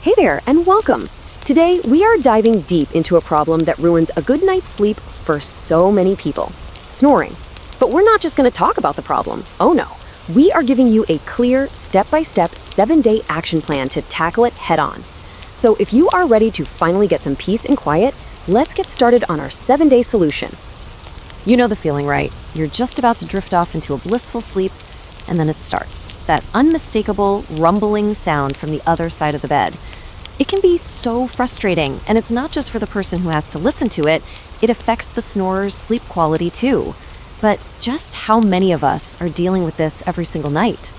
Hey there, and welcome! Today, we are diving deep into a problem that ruins a good night's sleep for so many people: snoring. But we're not just going to talk about the problem. Oh no. We are giving you a clear, step-by-step, 7-day action plan to tackle it head-on. So if you are ready to finally get some peace and quiet, let's get started on our 7-day solution. You know the feeling, right? You're just about to drift off into a blissful sleep, and then it starts. That unmistakable, rumbling sound from the other side of the bed. It can be so frustrating, and it's not just for the person who has to listen to it, it affects the snorer's sleep quality too. But just how many of us are dealing with this every single night?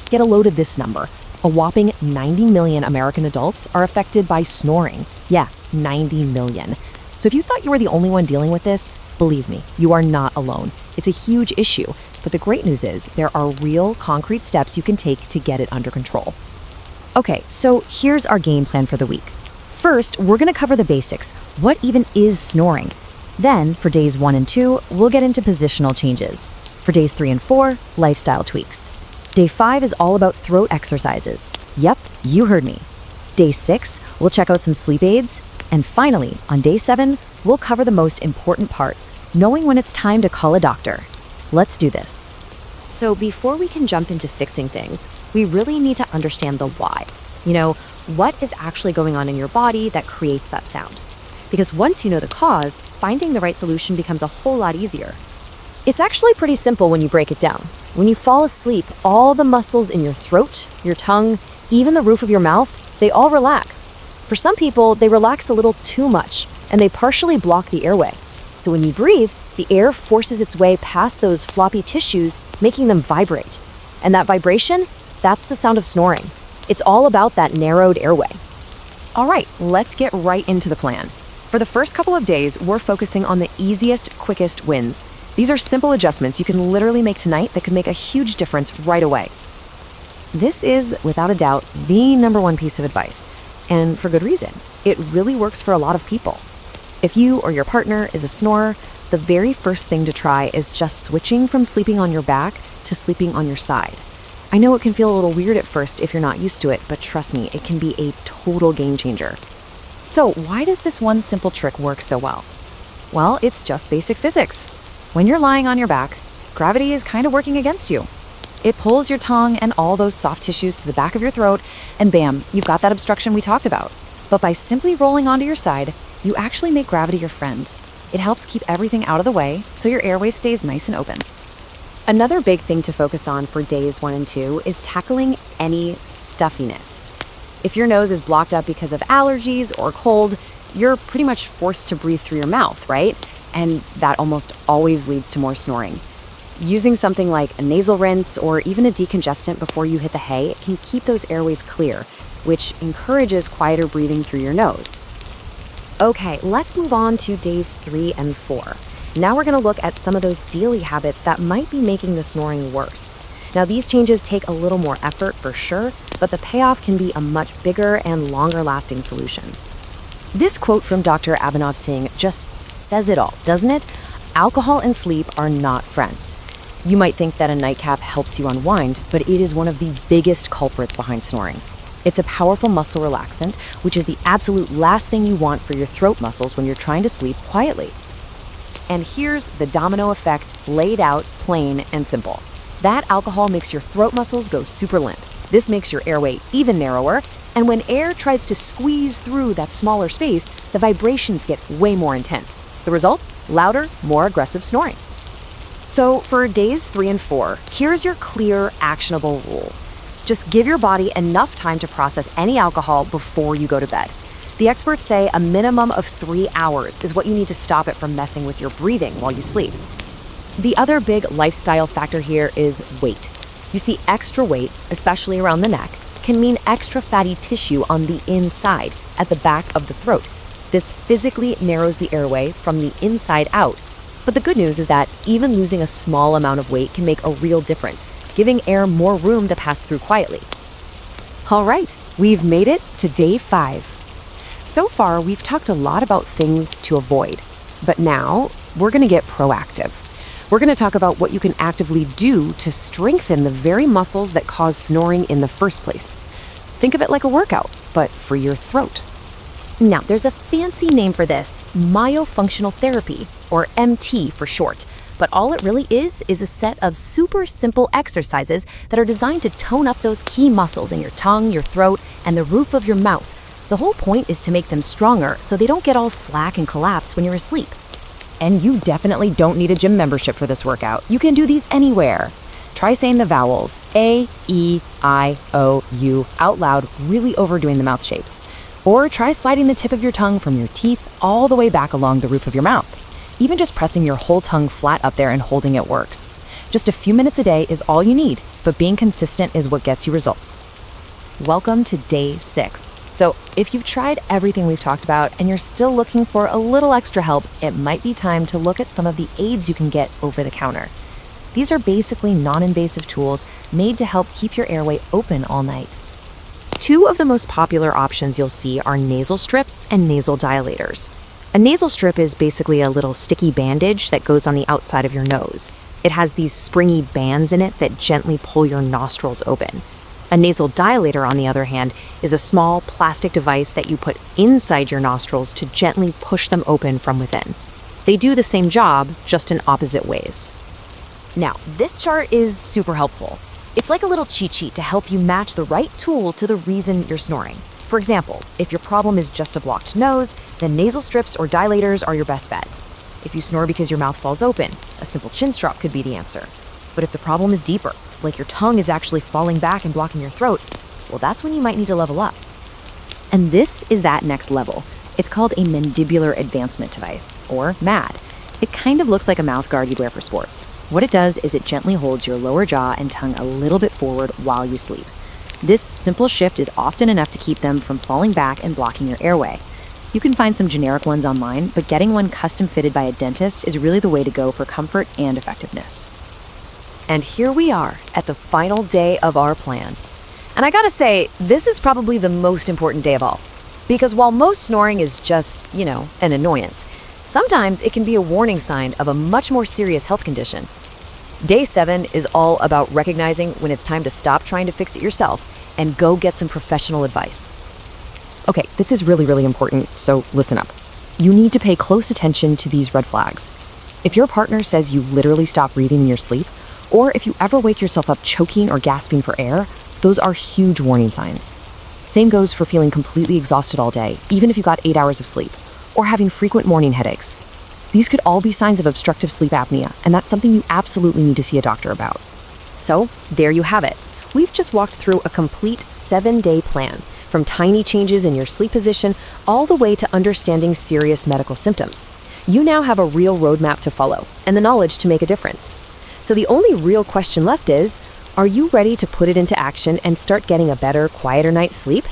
Get a load of this number. A whopping 90 million American adults are affected by snoring. Yeah, 90 million. So if you thought you were the only one dealing with this, believe me, you are not alone. It's a huge issue, but the great news is there are real, concrete steps you can take to get it under control. Okay, so here's our game plan for the week. First, we're going to cover the basics. What even is snoring? Then, for days 1 and 2, we'll get into positional changes. For days 3 and 4, lifestyle tweaks. Day 5 is all about throat exercises. Yep, you heard me. Day 6, we'll check out some sleep aids. And finally, on day 7, we'll cover the most important part, knowing when it's time to call a doctor. Let's do this. So before we can jump into fixing things, we really need to understand the why. You know, what is actually going on in your body that creates that sound? Because once you know the cause, finding the right solution becomes a whole lot easier. It's actually pretty simple when you break it down. When you fall asleep, all the muscles in your throat, your tongue, even the roof of your mouth, they all relax. For some people, they relax a little too much, and they partially block the airway. So when you breathe, the air forces its way past those floppy tissues, making them vibrate. And that vibration, that's the sound of snoring. It's all about that narrowed airway. All right, let's get right into the plan. For the first couple of days, we're focusing on the easiest, quickest wins. These are simple adjustments you can literally make tonight that could make a huge difference right away. This is, without a doubt, the #1 piece of advice. And for good reason. It really works for a lot of people. If you or your partner is a snorer, the very first thing to try is just switching from sleeping on your back to sleeping on your side. I know it can feel a little weird at first if you're not used to it, but trust me, it can be a total game changer. So why does this one simple trick work so well? Well, it's just basic physics. When you're lying on your back, gravity is kind of working against you. It pulls your tongue and all those soft tissues to the back of your throat, and bam, you've got that obstruction we talked about. But by simply rolling onto your side, you actually make gravity your friend. It helps keep everything out of the way, so your airway stays nice and open. Another big thing to focus on for days 1 and 2 is tackling any stuffiness. If your nose is blocked up because of allergies or cold, you're pretty much forced to breathe through your mouth, right? And that almost always leads to more snoring. Using something like a nasal rinse or even a decongestant before you hit the hay can keep those airways clear, which encourages quieter breathing through your nose. Okay, let's move on to days 3 and 4. Now we're going to look at some of those daily habits that might be making the snoring worse. Now these changes take a little more effort for sure, but the payoff can be a much bigger and longer lasting solution. This quote from Dr. Abhinav Singh just says it all, doesn't it? Alcohol and sleep are not friends. You might think that a nightcap helps you unwind, but it is one of the biggest culprits behind snoring. It's a powerful muscle relaxant, which is the absolute last thing you want for your throat muscles when you're trying to sleep quietly. And here's the domino effect laid out, plain and simple. That alcohol makes your throat muscles go super limp. This makes your airway even narrower, and when air tries to squeeze through that smaller space, the vibrations get way more intense. The result? Louder, more aggressive snoring. So for days 3 and 4, here's your clear, actionable rule. Just give your body enough time to process any alcohol before you go to bed. The experts say a minimum of 3 hours is what you need to stop it from messing with your breathing while you sleep. The other big lifestyle factor here is weight. You see, extra weight, especially around the neck, can mean extra fatty tissue on the inside, at the back of the throat. This physically narrows the airway from the inside out. But the good news is that even losing a small amount of weight can make a real difference, giving air more room to pass through quietly. All right, we've made it to day 5. So far, we've talked a lot about things to avoid, but now we're going to get proactive. We're going to talk about what you can actively do to strengthen the very muscles that cause snoring in the first place. Think of it like a workout, but for your throat. Now, there's a fancy name for this, myofunctional therapy, or MT for short. But all it really is a set of super simple exercises that are designed to tone up those key muscles in your tongue, your throat, and the roof of your mouth. The whole point is to make them stronger so they don't get all slack and collapse when you're asleep. And you definitely don't need a gym membership for this workout. You can do these anywhere. Try saying the vowels A, E, I, O, U out loud, really overdoing the mouth shapes. Or try sliding the tip of your tongue from your teeth all the way back along the roof of your mouth. Even just pressing your whole tongue flat up there and holding it works. Just a few minutes a day is all you need, but being consistent is what gets you results. Welcome to day 6. So if you've tried everything we've talked about and you're still looking for a little extra help, it might be time to look at some of the aids you can get over the counter. These are basically non-invasive tools made to help keep your airway open all night. 2 of the most popular options you'll see are nasal strips and nasal dilators. A nasal strip is basically a little sticky bandage that goes on the outside of your nose. It has these springy bands in it that gently pull your nostrils open. A nasal dilator, on the other hand, is a small plastic device that you put inside your nostrils to gently push them open from within. They do the same job, just in opposite ways. Now, this chart is super helpful. It's like a little cheat sheet to help you match the right tool to the reason you're snoring. For example, if your problem is just a blocked nose, then nasal strips or dilators are your best bet. If you snore because your mouth falls open, a simple chin strap could be the answer. But if the problem is deeper, like your tongue is actually falling back and blocking your throat, well, that's when you might need to level up. And this is that next level. It's called a mandibular advancement device, or MAD. It kind of looks like a mouth guard you'd wear for sports. What it does is it gently holds your lower jaw and tongue a little bit forward while you sleep. This simple shift is often enough to keep them from falling back and blocking your airway. You can find some generic ones online, but getting one custom fitted by a dentist is really the way to go for comfort and effectiveness. And here we are at the final day of our plan. And I gotta say, this is probably the most important day of all. Because while most snoring is just, an annoyance, sometimes it can be a warning sign of a much more serious health condition. Day 7 is all about recognizing when it's time to stop trying to fix it yourself and go get some professional advice. Okay, this is really, really important, so listen up. You need to pay close attention to these red flags. If your partner says you literally stop breathing in your sleep, or if you ever wake yourself up choking or gasping for air, those are huge warning signs. Same goes for feeling completely exhausted all day, even if you got 8 hours of sleep, or having frequent morning headaches. These could all be signs of obstructive sleep apnea, and that's something you absolutely need to see a doctor about. So, there you have it. We've just walked through a complete 7-day plan, from tiny changes in your sleep position all the way to understanding serious medical symptoms. You now have a real roadmap to follow, and the knowledge to make a difference. So the only real question left is, are you ready to put it into action and start getting a better, quieter night's sleep?